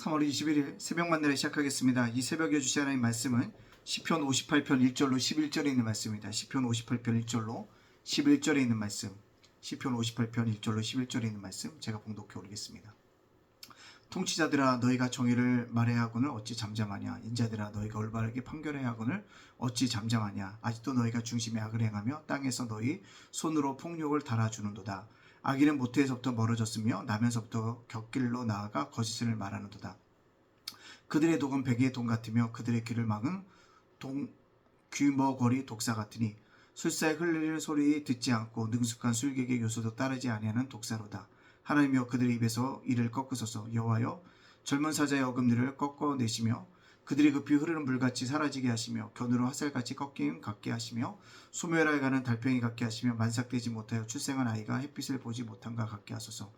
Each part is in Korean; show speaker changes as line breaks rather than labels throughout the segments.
3월 21일 새벽 만나를 시작하겠습니다. 이 새벽에 주신 하나님 말씀은 시편 58편 1절로 11절에 있는 말씀입니다. 시편 58편 1절로 11절에 있는 말씀, 시편 58편 1절로 11절에 있는 말씀 제가 봉독해 오르겠습니다. 통치자들아 너희가 정의를 말해야 하거늘 어찌 잠잠하냐. 인자들아 너희가 올바르게 판결해야 하거늘 어찌 잠잠하냐. 아직도 너희가 중심에 악을 행하며 땅에서 너희 손으로 폭력을 달아주는도다. 악인은 모태에서부터 멀어졌으며 나면서부터 곁길로 나아가 거짓을 말하는도다. 그들의 독은 베개의 돈 같으며 그들의 귀를 막은 귀머거리 독사 같으니 술사의 흘릴 소리 듣지 않고 능숙한 술객의 요소도 따르지 아니하는 독사로다. 하나님이여 그들의 입에서 이를 꺾으소서. 여호와여 젊은 사자의 어금니를 꺾어내시며 그들이 급히 흐르는 물같이 사라지게 하시며 견으로 화살같이 꺾임 같게 하시며 소멸하여 가는 달팽이 같게 하시며 만삭되지 못하여 출생한 아이가 햇빛을 보지 못한가 같게 하소서.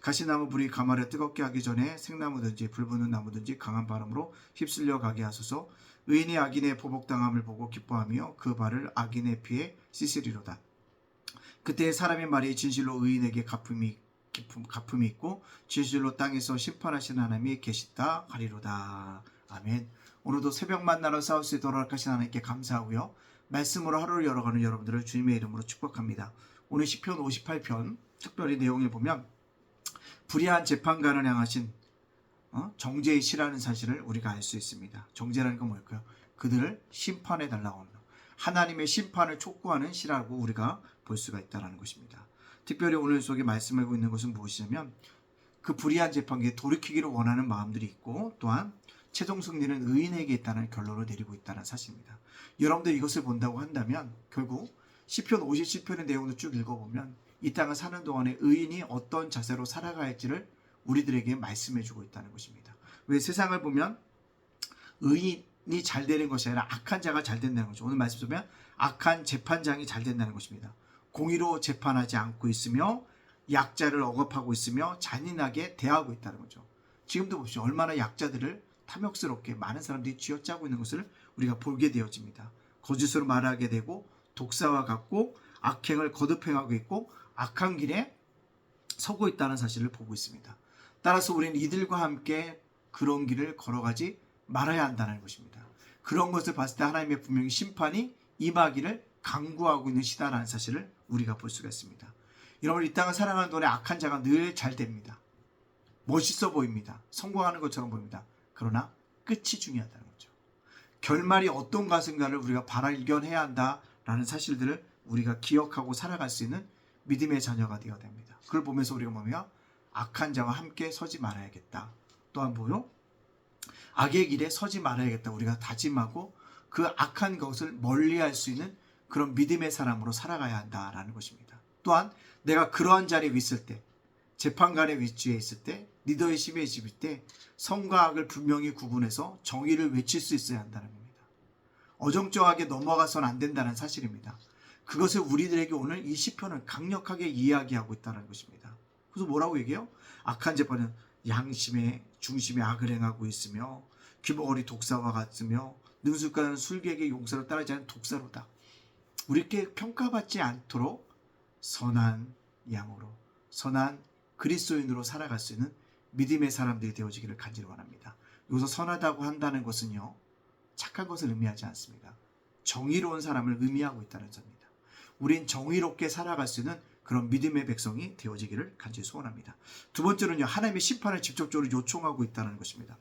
가시나무 불이 가마를 뜨겁게 하기 전에 생나무든지 불붙는 나무든지 강한 바람으로 휩쓸려 가게 하소서. 의인이 악인의 보복당함을 보고 기뻐하며 그 발을 악인의 피에 씻으리로다. 그때 사람의 말이 진실로 의인에게 갚음이 있고 진실로 땅에서 심판하시는 하나님이 계시다 하리로다. 아멘. 오늘도 새벽 만나러 싸울 수 있도록 하신 하나님께 감사하고요. 말씀으로 하루를 열어가는 여러분들을 주님의 이름으로 축복합니다. 오늘 시편 58편 특별히 내용을 보면 불의한 재판관을 향하신 정죄의 시라는 사실을 우리가 알 수 있습니다. 정죄라는 건 뭘까요? 그들을 심판해 달라고 하는 하나님의 심판을 촉구하는 시라고 우리가 볼 수가 있다는 것입니다. 특별히 오늘 속에 말씀하고 있는 것은 무엇이냐면 그 불의한 재판기에 돌이키기를 원하는 마음들이 있고 또한 최종 승리는 의인에게 있다는 결론을 내리고 있다는 사실입니다. 여러분들 이것을 본다고 한다면 결국 시편 57편의 내용을 쭉 읽어보면 이 땅을 사는 동안에 의인이 어떤 자세로 살아가야 할지를 우리들에게 말씀해주고 있다는 것입니다. 왜 세상을 보면 의인이 잘 되는 것이 아니라 악한 자가 잘 된다는 거죠. 오늘 말씀 보면 악한 재판장이 잘 된다는 것입니다. 공의로 재판하지 않고 있으며 약자를 억압하고 있으며 잔인하게 대하고 있다는 거죠. 지금도 보십시오. 얼마나 약자들을 탐욕스럽게 많은 사람들이 쥐어짜고 있는 것을 우리가 보게 되어집니다. 거짓으로 말하게 되고 독사와 같고 악행을 거듭행하고 있고 악한 길에 서고 있다는 사실을 보고 있습니다. 따라서 우리는 이들과 함께 그런 길을 걸어가지 말아야 한다는 것입니다. 그런 것을 봤을 때 하나님의 분명히 심판이 임하기를 강구하고 있는 시다라는 사실을 우리가 볼 수가 있습니다. 여러분 이 땅을 살아가는 동안에 악한 자가 늘 잘 됩니다. 멋있어 보입니다. 성공하는 것처럼 보입니다. 그러나 끝이 중요하다는 거죠. 결말이 어떤 것인가를 우리가 발견해야 한다라는 사실들을 우리가 기억하고 살아갈 수 있는 믿음의 자녀가 되어야 됩니다. 그걸 보면서 우리가 뭐냐? 악한 자와 함께 서지 말아야겠다. 또한 뭐요? 악의 길에 서지 말아야겠다. 우리가 다짐하고 그 악한 것을 멀리할 수 있는 그런 믿음의 사람으로 살아가야 한다라는 것입니다. 또한 내가 그러한 자리에 있을 때 재판관의 위치에 있을 때 리더의 심해집일 때 선과 악을 분명히 구분해서 정의를 외칠 수 있어야 한다는 겁니다. 어정쩡하게 넘어가서는 안 된다는 사실입니다. 그것을 우리들에게 오늘 이 시편은 강력하게 이야기하고 있다는 것입니다. 그래서 뭐라고 얘기해요? 악한 재판은 양심의 중심에 악을 행하고 있으며 귀머거리 독사와 같으며 능숙한 술객의 용서를 따르지 않는 독사로다. 우리께 평가받지 않도록 선한 양으로 선한 그리스도인으로 살아갈 수 있는 믿음의 사람들이 되어지기를 간절히 원합니다. 여기서 선하다고 한다는 것은요 착한 것을 의미하지 않습니다. 정의로운 사람을 의미하고 있다는 점입니다. 우린 정의롭게 살아갈 수 있는 그런 믿음의 백성이 되어지기를 간절히 소원합니다. 두 번째는요 하나님의 심판을 직접적으로 요청하고 있다는 것입니다.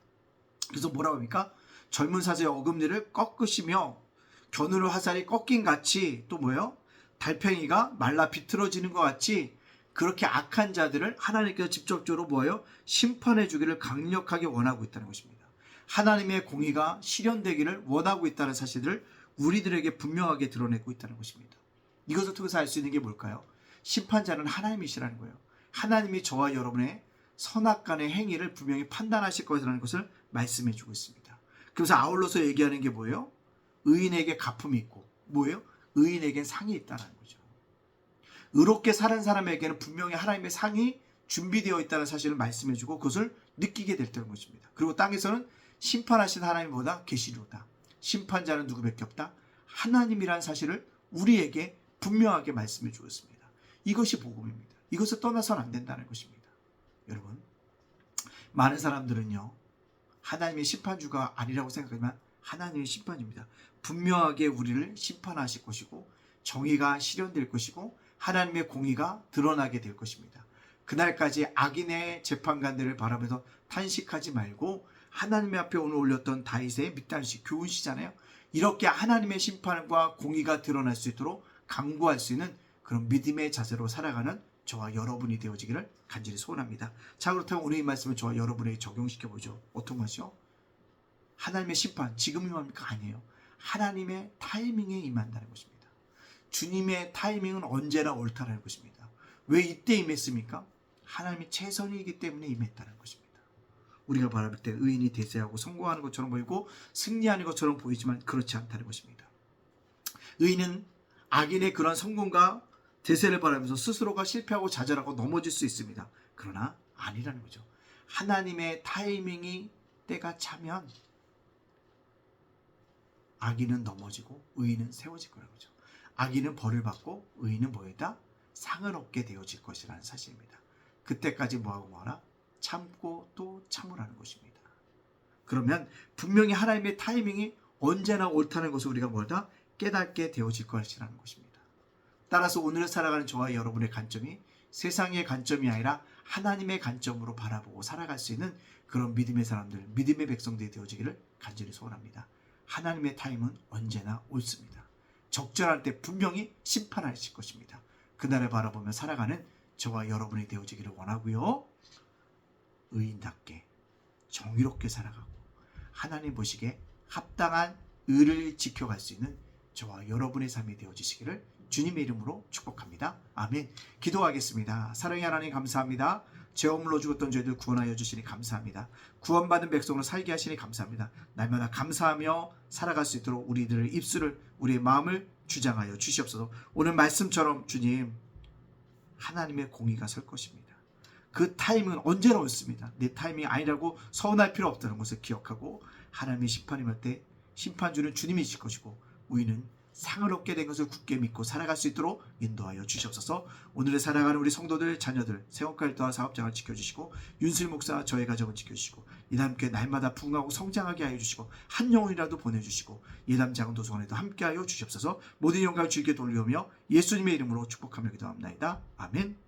그래서 뭐라고 합니까? 젊은 사자의 어금니를 꺾으시며 겨누르 화살이 꺾인 같이 또 뭐예요? 달팽이가 말라 비틀어지는 것 같이 그렇게 악한 자들을 하나님께서 직접적으로 뭐예요? 심판해 주기를 강력하게 원하고 있다는 것입니다. 하나님의 공의가 실현되기를 원하고 있다는 사실을 우리들에게 분명하게 드러내고 있다는 것입니다. 이것을 통해서 알 수 있는 게 뭘까요? 심판자는 하나님이시라는 거예요. 하나님이 저와 여러분의 선악간의 행위를 분명히 판단하실 것이라는 것을 말씀해 주고 있습니다. 그래서 아울러서 얘기하는 게 뭐예요? 의인에게 갚음이 있고 뭐예요? 의인에겐 상이 있다는 거죠. 의롭게 사는 사람에게는 분명히 하나님의 상이 준비되어 있다는 사실을 말씀해주고 그것을 느끼게 될 때는 것입니다. 그리고 땅에서는 심판하신 하나님보다 계시로다. 심판자는 누구밖에 없다? 하나님이라는 사실을 우리에게 분명하게 말씀해 주었습니다. 이것이 복음입니다. 이것을 떠나서는 안 된다는 것입니다. 여러분 많은 사람들은요 하나님의 심판주가 아니라고 생각하지만 하나님의 심판입니다. 분명하게 우리를 심판하실 것이고 정의가 실현될 것이고 하나님의 공의가 드러나게 될 것입니다. 그날까지 악인의 재판관들을 바라보면서 탄식하지 말고 하나님의 앞에 오늘 올렸던 다윗의 밑단식 교훈시잖아요. 이렇게 하나님의 심판과 공의가 드러날 수 있도록 강구할 수 있는 그런 믿음의 자세로 살아가는 저와 여러분이 되어지기를 간절히 소원합니다. 자, 그렇다면 오늘 이 말씀을 저와 여러분에게 적용시켜보죠. 어떤 것이요? 하나님의 심판 지금 임합니까? 아니에요. 하나님의 타이밍에 임한다는 것입니다. 주님의 타이밍은 언제나 옳다는 것입니다. 왜 이때 임했습니까? 하나님이 최선이기 때문에 임했다는 것입니다. 우리가 바라볼 때 의인이 대세하고 성공하는 것처럼 보이고 승리하는 것처럼 보이지만 그렇지 않다는 것입니다. 의인은 악인의 그런 성공과 대세를 바라면서 스스로가 실패하고 좌절하고 넘어질 수 있습니다. 그러나 아니라는 거죠. 하나님의 타이밍이 때가 차면 악인은 넘어지고 의인은 세워질 거라는 거죠. 악인은 벌을 받고 의인은 뭐이다? 상을 얻게 되어질 것이라는 사실입니다. 그때까지 뭐하고 뭐하라? 참고 또 참으라는 것입니다. 그러면 분명히 하나님의 타이밍이 언제나 옳다는 것을 우리가 뭐다? 깨닫게 되어질 것이라는 것입니다. 따라서 오늘을 살아가는 저와 여러분의 관점이 세상의 관점이 아니라 하나님의 관점으로 바라보고 살아갈 수 있는 그런 믿음의 사람들, 믿음의 백성들이 되어지기를 간절히 소원합니다. 하나님의 타임은 언제나 옳습니다. 적절할 때 분명히 심판하실 것입니다. 그날을 바라보며 살아가는 저와 여러분이 되어지기를 원하고요. 의인답게 정의롭게 살아가고 하나님 보시기에 합당한 의를 지켜갈 수 있는 저와 여러분의 삶이 되어지시기를 주님의 이름으로 축복합니다. 아멘. 기도하겠습니다. 사랑의 하나님 감사합니다. 죄 없물로 죽었던 저희들 구원하여 주시니 감사합니다. 구원받은 백성으로 살게 하시니 감사합니다. 날마다 감사하며 살아갈 수 있도록 우리들의 입술을 우리의 마음을 주장하여 주시옵소서. 오늘 말씀처럼 주님 하나님의 공의가 설 것입니다. 그 타임은 언제나 옳습니다. 내 타임이 아니라고 서운할 필요 없다는 것을 기억하고 하나님의 심판이 올 때 심판주는 주님이실 것이고 우리는 상을 얻게 된 것을 굳게 믿고 살아갈 수 있도록 인도하여 주시옵소서. 오늘을 살아가는 우리 성도들, 자녀들, 세원카일도와 사업장을 지켜주시고 윤슬 목사 저의 가정을 지켜주시고 예담교회 날마다 부흥하고 성장하게 하여 주시고 한 영혼이라도 보내주시고 예담 작은 도서관에도 함께하여 주시옵소서. 모든 영광을 주께 돌리오며 예수님의 이름으로 축복하며 기도합나이다. 아멘.